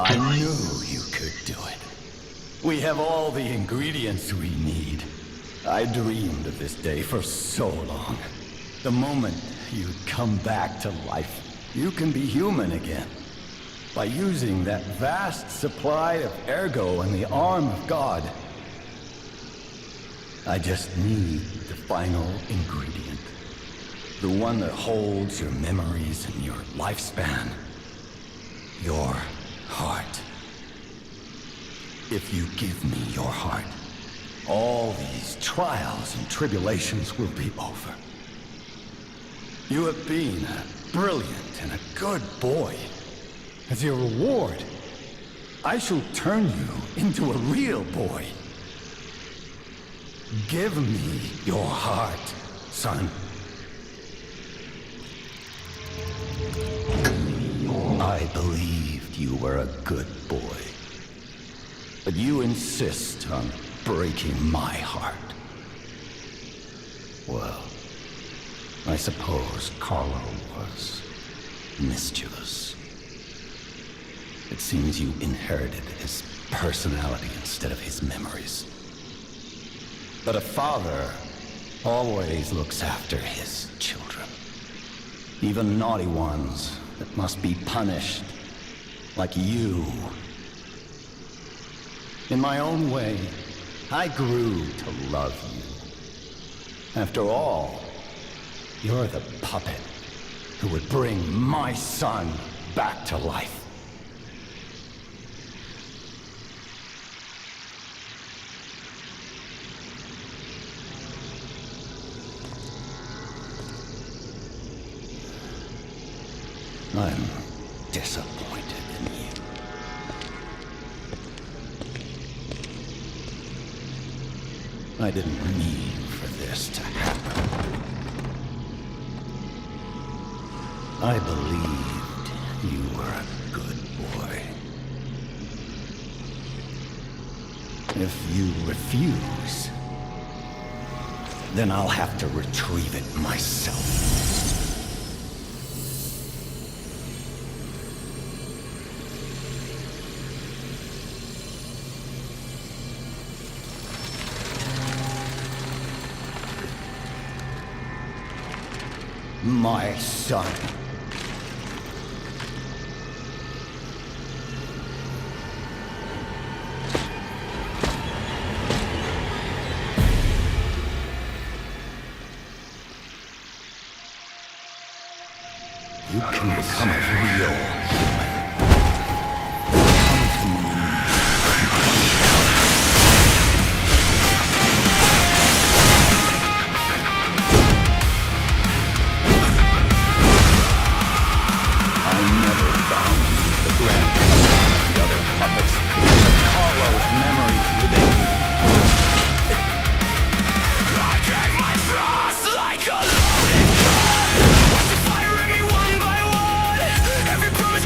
I knew you could do it. We have all the ingredients we need. I dreamed of this day for so long. The moment you come back to life, you can be human again. By using that vast supply of ergo in the arm of God. I just need the final ingredient. The one that holds your memories and your lifespan. Your heart. If you give me your heart, all these trials and tribulations will be over. You have been a brilliant and a good boy. As your reward, I shall turn you into a real boy. Give me your heart, son. I believed you were a good boy. But you insist on breaking my heart. Well, I suppose Carlo was mischievous. It seems you inherited his personality instead of his memories. But a father always looks after his children. Even naughty ones that must be punished, like you. In my own way, I grew to love you. After all, you're the puppet who would bring my son back to life. I'm disappointed in you. I didn't mean for this to happen. I believed you were a good boy. If you refuse, then I'll have to retrieve it myself. My son. You can become a real human. Come to me. Every promise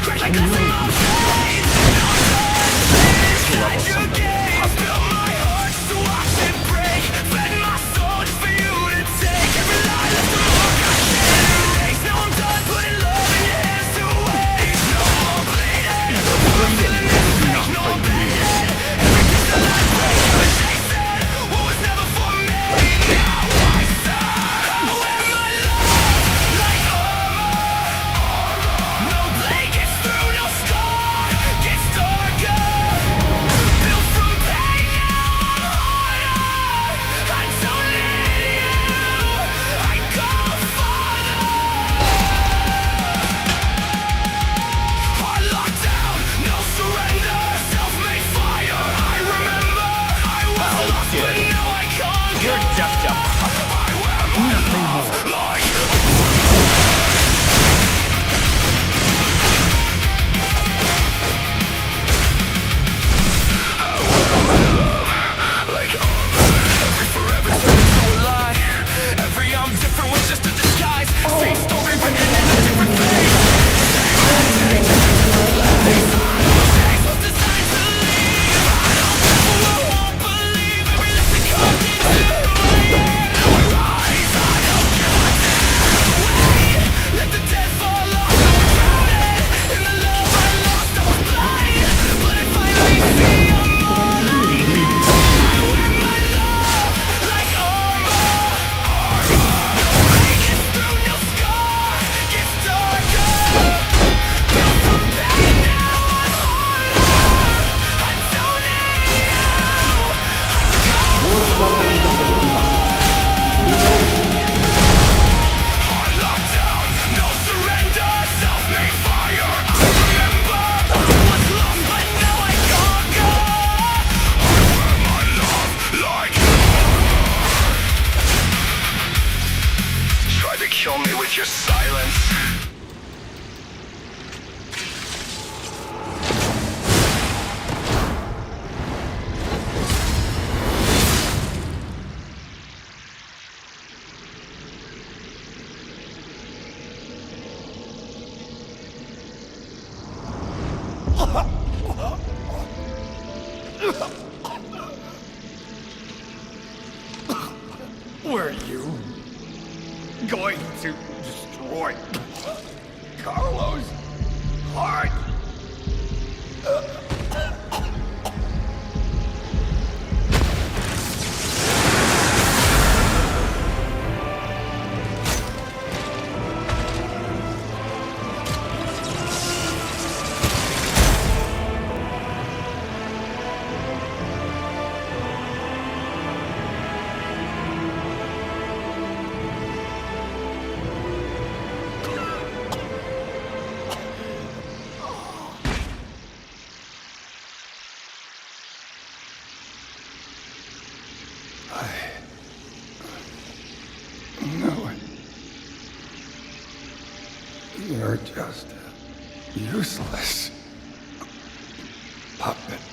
Were you going to destroy Carlos' heart? I knew it. You're just a useless puppet.